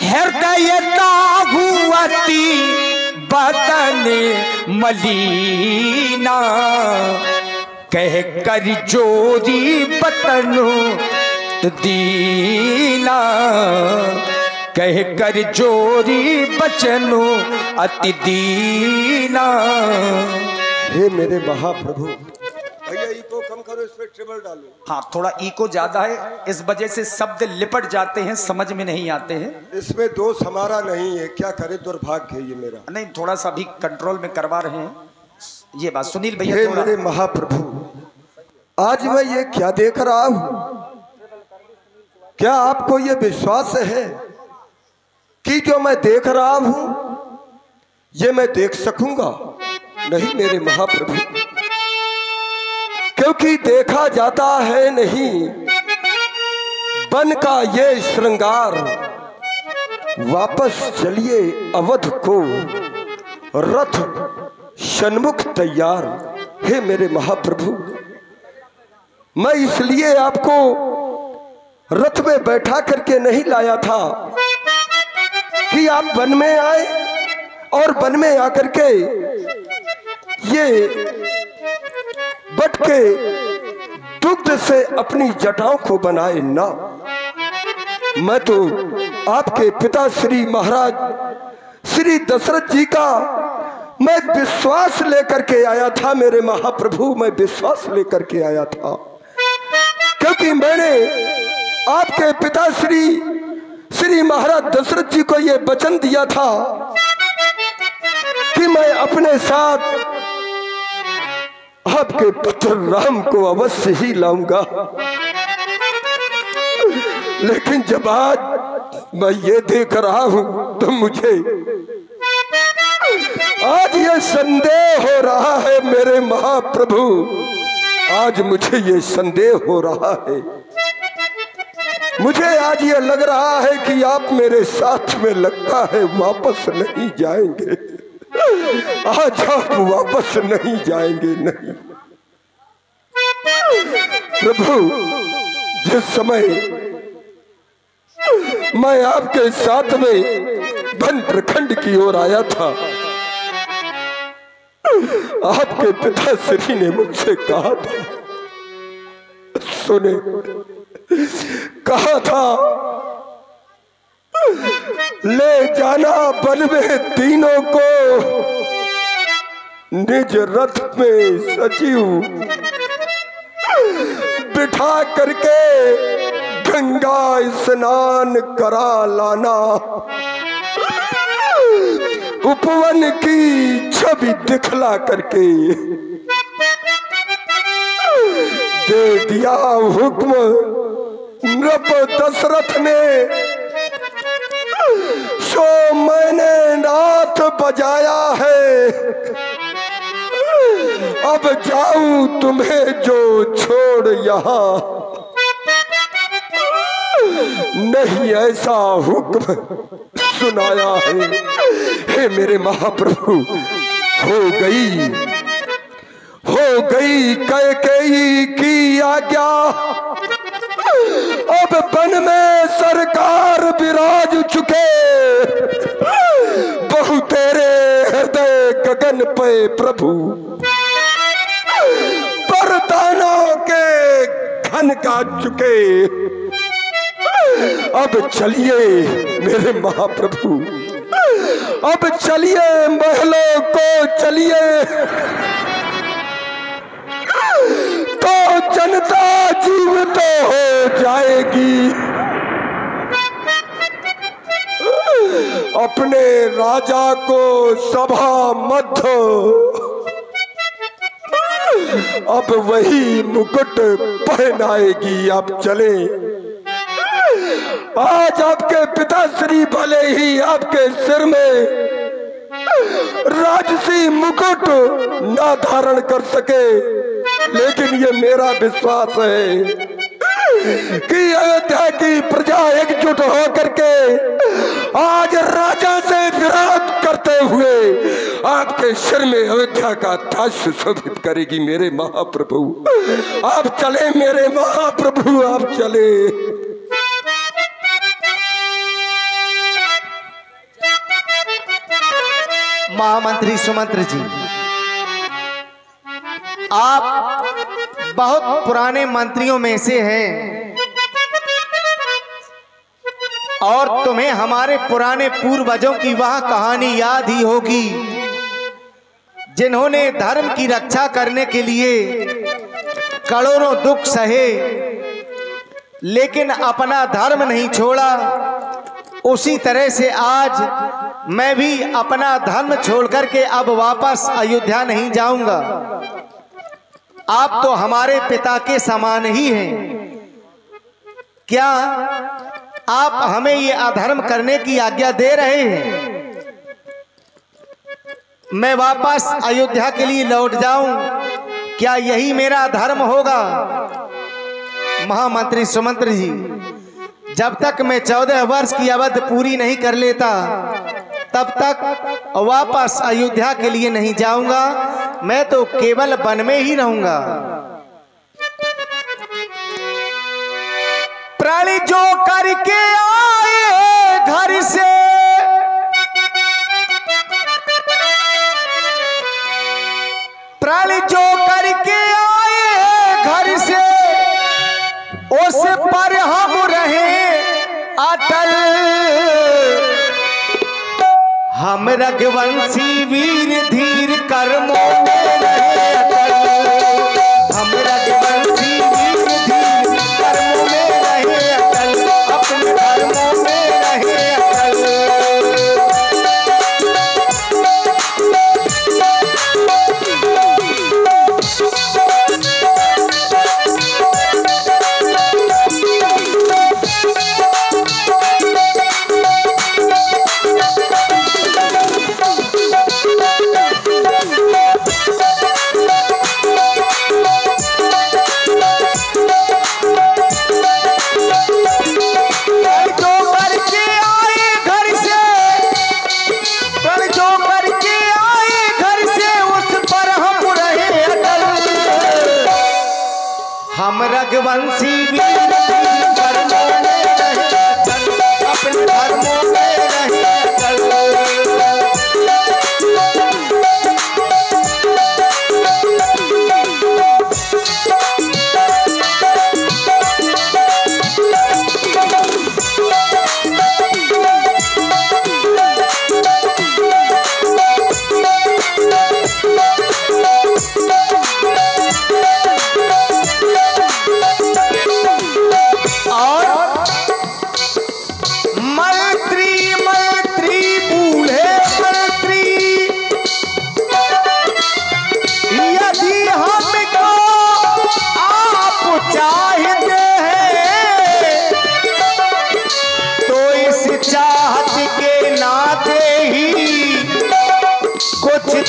हृदयता हुआती बदन मलीना कह कर जोरी बतनो दीना कह कर जोरी बचनो अति दीना। हे मेरे महाप्रभु, भैया इको कम करो, इस पे ट्रिबल डालो। हाँ, थोड़ा इको ज्यादा है, इस वजह से शब्द लिपट जाते हैं, समझ में नहीं आते हैं। इसमें दोष हमारा नहीं है, क्या करे, दुर्भाग्य है ये मेरा। नहीं, थोड़ा सा भी कंट्रोल में करवा रहे हैं ये बात। सुनील भैया, हे मेरे महाप्रभु, आज मैं ये क्या देख रहा हूं, क्या आपको ये विश्वास है कि जो मैं देख रहा हूं ये मैं देख सकूंगा? नहीं मेरे महाप्रभु, क्योंकि देखा जाता है नहीं बन का ये श्रृंगार। वापस चलिए अवध को, रथ सन्मुख तैयार। हे मेरे महाप्रभु, मैं इसलिए आपको रथ में बैठा करके नहीं लाया था कि आप वन में आए और वन में आकर के ये बट के दुग्ध से अपनी जटाओं को बनाए ना। मैं तो आपके पिता श्री महाराज श्री दशरथ जी का मैं विश्वास लेकर के आया था मेरे महाप्रभु, मैं विश्वास लेकर के आया था, क्योंकि मैंने आपके पिता श्री महाराज दशरथ जी को यह वचन दिया था कि मैं अपने साथ आपके पुत्र राम को अवश्य ही लाऊंगा। लेकिन जब आज मैं ये देख रहा हूं तो मुझे आज ये संदेह हो रहा है मेरे महाप्रभु, आज मुझे ये संदेह हो रहा है। मुझे आज ये लग रहा है कि आप मेरे साथ में लगता है वापस नहीं जाएंगे। आज आप वापस नहीं जाएंगे। नहीं प्रभु, जिस समय मैं आपके साथ में वन प्रखंड की ओर आया था, आपके पिताश्री ने मुझसे कहा था, सुने, कहा था ले जाना वन में तीनों को निज रथ में सचिव बिठा करके गंगा स्नान करा लाना। उपवन की छवि दिखला करके दे दिया हुक्म नृप दशरथ ने, सो मैंने नाथ बजाया है। अब जाऊं तुम्हें जो छोड़ यहाँ, नहीं ऐसा हुक्म सुनाया है। हे मेरे महाप्रभु, हो गई कैकेयी की आज्ञा, अब वन में सरकार विराज चुके। बहु तेरे हृदय गगन पे प्रभु, परदानों के घन का चुके। अब चलिए मेरे महाप्रभु, अब चलिए महलों को चलिए, तो जनता जीवित हो जाएगी। अपने राजा को सभा मध्य अब वही मुकुट पहनाएगी। आप चले, आज आपके पिताश्री भले ही आपके सिर में राजसी मुकुट ना धारण कर सके, लेकिन ये मेरा विश्वास है कि अयोध्या की प्रजा एकजुट होकर के आज राजा से विरोध करते हुए आपके सिर में अयोध्या का ताज सुशोभित करेगी। मेरे महाप्रभु आप चले, मेरे महाप्रभु आप चले। महामंत्री सुमंत्र जी, आप बहुत पुराने मंत्रियों में से हैं और तुम्हें हमारे पुराने पूर्वजों की वह कहानी याद ही होगी जिन्होंने धर्म की रक्षा करने के लिए करोड़ों दुख सहे लेकिन अपना धर्म नहीं छोड़ा। उसी तरह से आज मैं भी अपना धर्म छोड़ करके अब वापस अयोध्या नहीं जाऊंगा। आप तो हमारे पिता के समान ही हैं, क्या आप हमें ये अधर्म करने की आज्ञा दे रहे हैं? मैं वापस अयोध्या के लिए लौट जाऊं, क्या यही मेरा धर्म होगा? महामंत्री सुमंत्र जी, जब तक मैं 14 वर्ष की अवधि पूरी नहीं कर लेता तब तक वापस अयोध्या के लिए नहीं जाऊंगा। मैं तो केवल वन में ही रहूंगा। प्राणी जो करके आए घर से, प्राणी जो करके आए घर से, उस पर हम रहे अटल। हम रघुवंशी वीर धीर कर्मों में रहे अटल। हम रघुवंशी वीर धीर कर्मों में रहे अटल, अपने धर्मों में रहे अटल। हम रघुवंशी वीर धीर कर्मों में रहे अटल, अपने धर्मों में रहे अटल।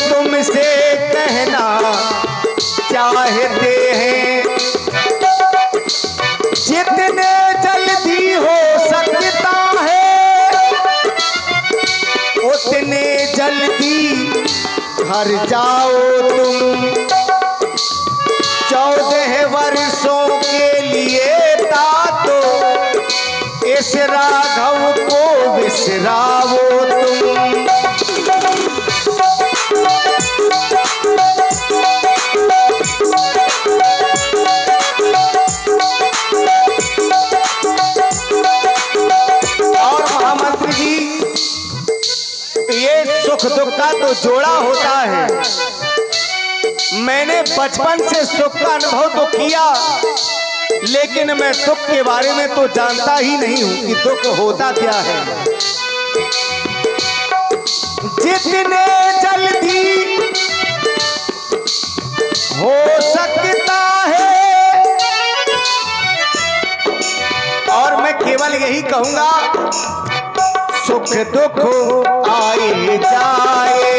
तुमसे कहना चाहते हैं, जितने जल्दी हो सकता है उतने जल्दी घर जाओ तुम। 14 वर्षों के लिए तातो इस राघव को विसराओ तुम। सुख दुख का तो जोड़ा होता है। मैंने बचपन से सुख का अनुभव तो किया लेकिन मैं दुख के बारे में तो जानता ही नहीं हूं कि दुख होता क्या है। जितने जल्दी हो सकता है, और मैं केवल यही कहूंगा सुख दुख आए जाए,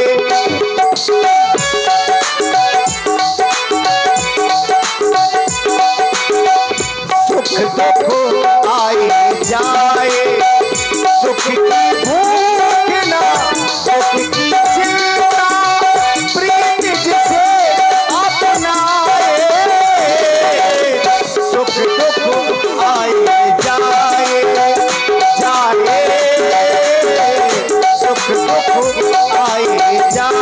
सुख दुख आए जाए। सुख की भूख ना सुख की चिंता, प्रीत जिसे अपनाए। सुख दुख आए जाए जाए, सुख दुख आए जाए।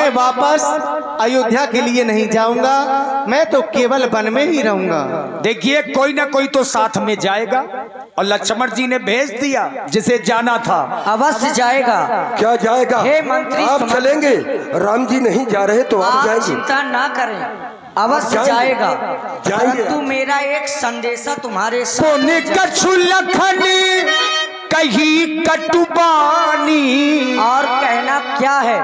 मैं वापस अयोध्या के लिए नहीं जाऊंगा, मैं तो केवल वन में ही रहूंगा। देखिए कोई ना कोई तो साथ में जाएगा और लक्ष्मण जी ने भेज दिया जिसे जाना था। अवश्य जाएगा। क्या जाएगा? हे मंत्री, आप चलेंगे? राम जी नहीं जा रहे तो आप जाएंगे? चिंता ना करें, अवश्य जाएगा। जाएंगे। तू मेरा एक संदेशा तुम्हारे पुण्य कछु लखनी कही कटुबानी। और कहना क्या है?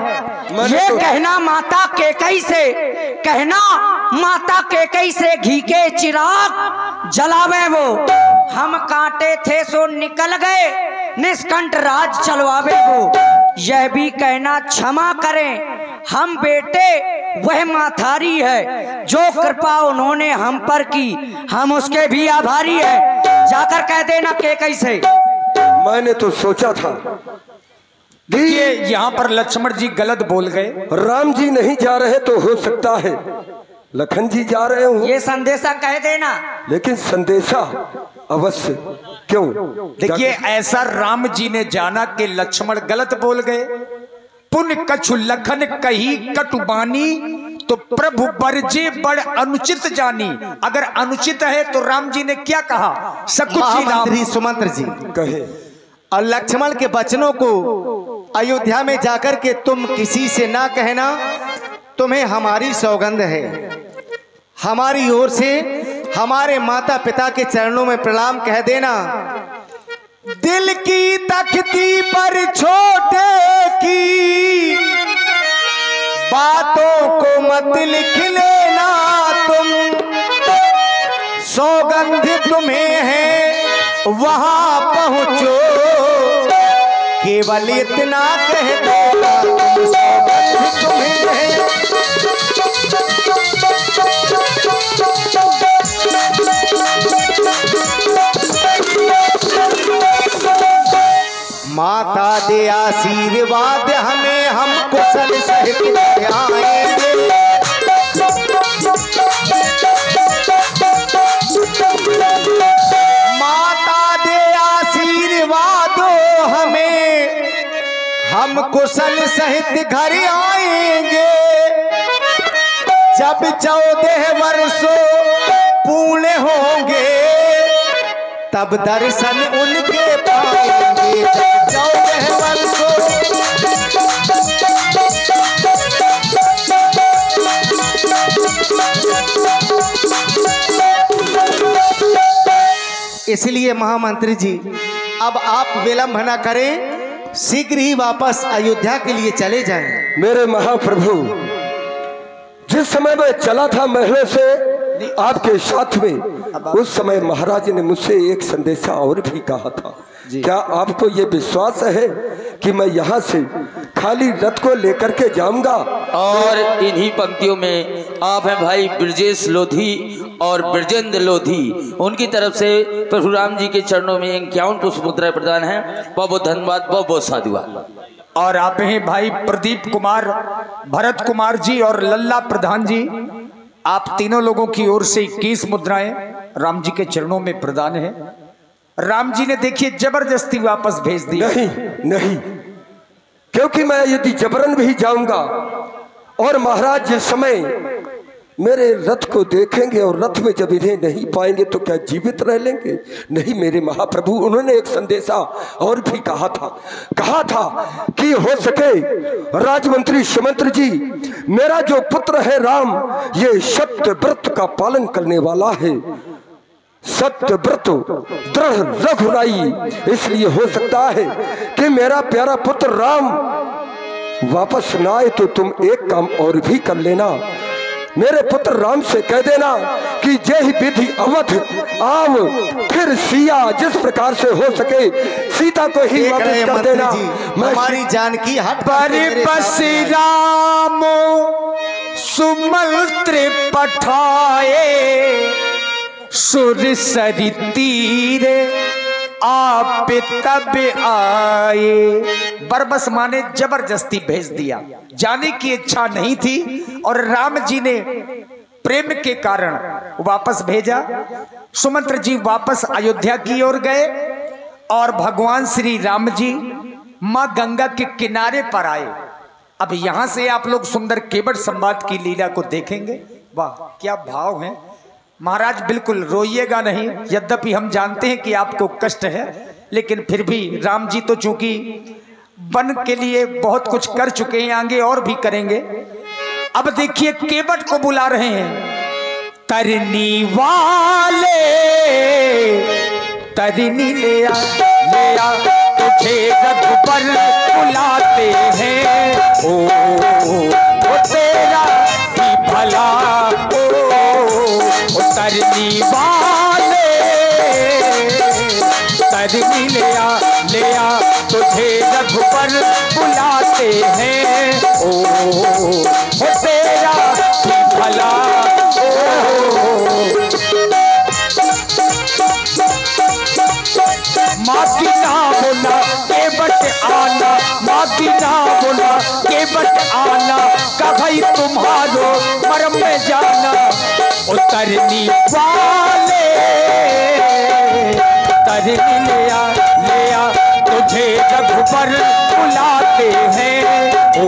ये कहना माता केकई से, कहना माता केकई से घी के चिराग जलावे वो। हम कांटे थे सो निकल गए, निष्कंठ राज चलवावे वो। यह भी कहना क्षमा करें, हम बेटे वह माथारी है, जो कृपा उन्होंने हम पर की, हम उसके भी आभारी है। जाकर कह देना केकई से। मैंने तो सोचा था। देखिए यहाँ पर लक्ष्मण जी गलत बोल गए। राम जी नहीं जा रहे तो हो सकता है लखन जी जा रहे हो। ये संदेशा कह देना। लेकिन संदेशा अवश्य क्यों? देखिए ऐसा राम जी ने जाना कि लक्ष्मण गलत बोल गए। पुण्य कछु लखन कही कटुबानी, तो प्रभु बरजे बड़ अनुचित जानी। अगर अनुचित है तो राम जी ने क्या कहा? सकुची महामंत्री सुमंत्र जी कहे और लक्ष्मण के वचनों को अयोध्या में जाकर के तुम किसी से ना कहना। तुम्हें हमारी सौगंध है, हमारी ओर से हमारे माता पिता के चरणों में प्रणाम कह देना। दिल की तख्ती पर छोटे की बातों को मत लिख लेना तुम। सौगंध तुम्हें है वहां पहुंचो, केवल इतना कह देना तुम। सौगंध तुम्हें है। माता दे आशीर्वाद हमें, हम कुशल सहित आएंगे। माता दे आशीर्वाद हमें, हम कुशल सहित घर आएंगे। जब 14 वर्षों पूर्ण होंगे, तब दर्शन उनके पाएंगे। जब 14 वर्षों इसलिए महामंत्री जी अब आप विलंब न करें, शीघ्र ही वापस अयोध्या के लिए चले जाएं। मेरे महाप्रभु, जिस समय मैं चला था महलों से आपके साथ में, उस समय महाराज ने मुझसे एक संदेशा और भी कहा था। क्या आपको ये विश्वास है कि मैं यहाँ से खाली रथ को लेकर के जाऊंगा? और इन्हीं पंक्तियों में आप हैं भाई ब्रजेश लोधी और ब्रजेंद्र लोधी, उनकी तरफ से प्रभु राम जी के चरणों में 51 पुष्प मुद्रा प्रदान है। बहुत बहुत धन्यवाद, बहुत बहुत साधुवाद। और आप हैं भाई प्रदीप कुमार, भरत कुमार जी और लल्ला प्रधान जी, आप तीनों लोगों की ओर से 21 मुद्राएं राम जी के चरणों में प्रदान है। राम जी ने देखिए जबरदस्ती वापस भेज दी। नहीं नहीं, क्योंकि मैं यदि जबरन भी जाऊंगा और महाराज जिस समय मेरे रथ को देखेंगे और रथ में जब इन्हें नहीं पाएंगे तो क्या जीवित रह लेंगे? नहीं मेरे महाप्रभु, उन्होंने एक संदेशा और भी कहा था कि हो सके राजमंत्री सुमंत्र जी, मेरा जो पुत्र है राम, ये सत्य व्रत का पालन करने वाला है, सत्य व्रत दृढ़ रघुराई। इसलिए हो सकता है कि मेरा प्यारा पुत्र राम वापस ना आए तो तुम एक काम और भी कर लेना। मेरे पुत्र राम से कह देना कि जय विधि अवध आव फिर सिया, जिस प्रकार से हो सके सीता को ही वापस कर देना। हमारी जानकी हट पर बस राम सुमंत्र पठाए, सुर सरि तीर आप तब आए। बरबस माने जबरदस्ती भेज दिया, जाने की इच्छा नहीं थी और राम जी ने प्रेम के कारण वापस भेजा। सुमंत्र जी वापस अयोध्या की ओर गए और भगवान श्री राम जी मां गंगा के किनारे पर आए अब यहां से आप लोग सुंदर केवट संवाद की लीला को देखेंगे। वाह क्या भाव है महाराज, बिल्कुल रोइएगा नहीं। यद्यपि हम जानते हैं कि आपको कष्ट है, लेकिन फिर भी राम जी तो चूंकि वन के लिए बहुत कुछ कर चुके हैं, आगे और भी करेंगे। अब देखिए केवट को बुला रहे हैं। तरनी वाले तरनी ले आ तुझे रघुबर बुलाते हैं। ओ तेरा भी भला ओ तरनी वाले तरनी ले आ तुझे रघुबर बुलाते हैं। ओ तेरा भी भला माती ना बोला केवट आना, माती ना बोला केवट आना, कभी तुम्हारो मरम में जाना। उतरनी वाले तरनी ले आ तुझे रघुबर बुलाते हैं। ओ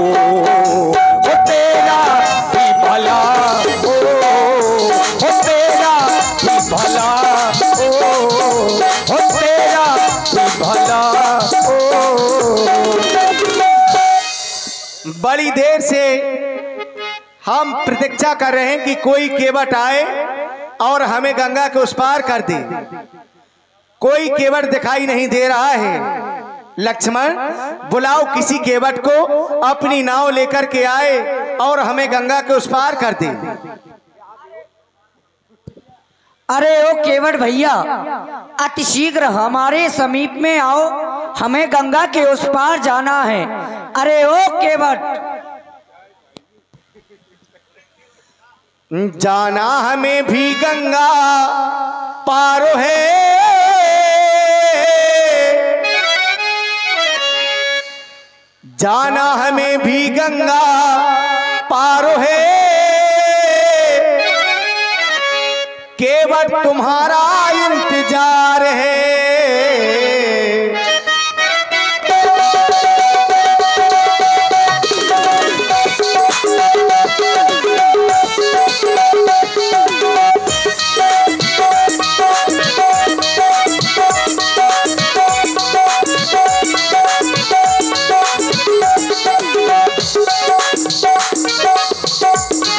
तेरा भी भला ओ तेरा भी भला ओ तेरा भी भला बड़ी देर से हम प्रतीक्षा कर रहे हैं कि कोई केवट आए और हमें गंगा के उस पार कर दे। कोई केवट दिखाई नहीं दे रहा है। लक्ष्मण बुलाओ किसी केवट को, अपनी नाव लेकर के आए और हमें गंगा के उस पार कर दे। अरे ओ केवट भैया, अति शीघ्र हमारे समीप में आओ, हमें गंगा के उस पार जाना है। अरे ओ केवट, जाना हमें भी गंगा पारो है, जाना हमें भी गंगा पारो है। केवट तुम्हारा इंतजार है।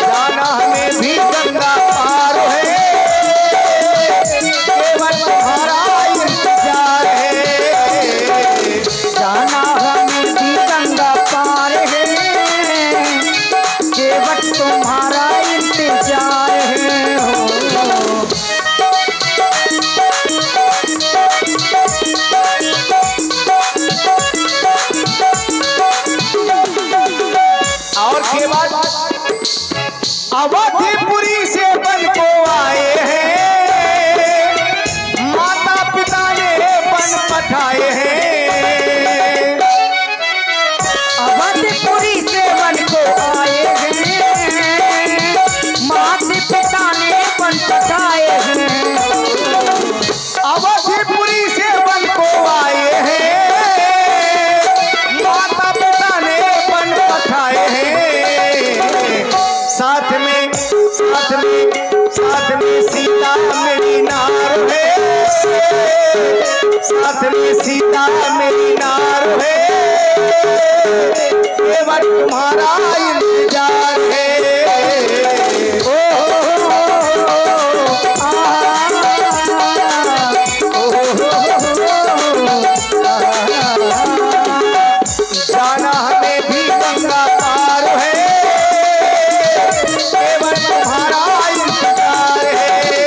जाना हमें भी गंगा पार है, केवट तुम्हारा इंतजार है। जाना हमें भी गंगा पार है, केवट तुम्हारा इंतजार है। और केवट अवधिपुरी से बन को आए हैं, माता पिता ने बन पठाए हैं। अवधिपुरी से बन को आए हैं, माता पिता ने बन पठाए हैं। अवधिपुरी से बन को आए हैं, माता पिता ने बन पठाए हैं। साथ में सीता मेरी नार है, साथ में सीता मेरी नार है। केवट तुम्हारा इंतजार है। जाना हमें भी गंगा पार है, केवट तुम्हारा इंतजार है।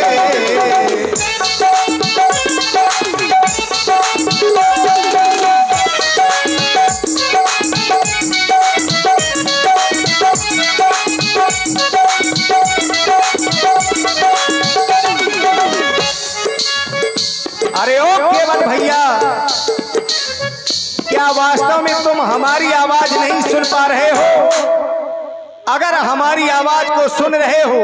अरे ओ केवट भैया, क्या वास्तव में तुम हमारी आवाज नहीं सुन पा रहे हो? अगर हमारी आवाज को सुन रहे हो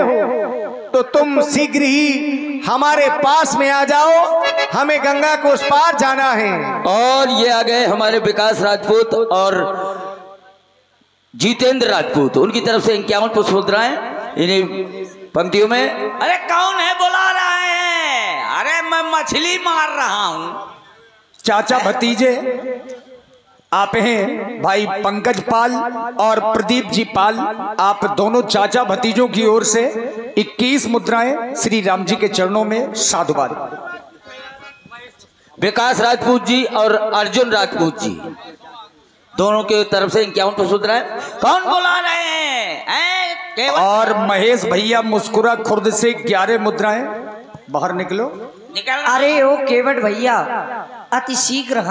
तो तुम शीघ्र ही हमारे पास में आ जाओ, हमें गंगा को उस पार जाना है। और ये आ गए हमारे विकास राजपूत और जितेंद्र राजपूत, उनकी तरफ से 51 पुष्प मुद्राएं इन्हीं पंक्तियों में। अरे कौन है बुला रहा है? अरे मैं मछली मार रहा हूँ। चाचा भतीजे आप हैं भाई पंकज पाल और प्रदीप जी पाल, आप दोनों चाचा भतीजों की ओर से 21 मुद्राएं श्री राम जी के चरणों में साधुवाद। विकास राजपूत जी और अर्जुन राजपूत जी दोनों के तरफ से 51 पुष्प मुद्राएं। कौन बुला रहे हैं? और महेश भैया मुस्कुरा खुर्द से 11 मुद्राएं। बाहर निकलो। अरे ओ केवट भैया अति शीघ्र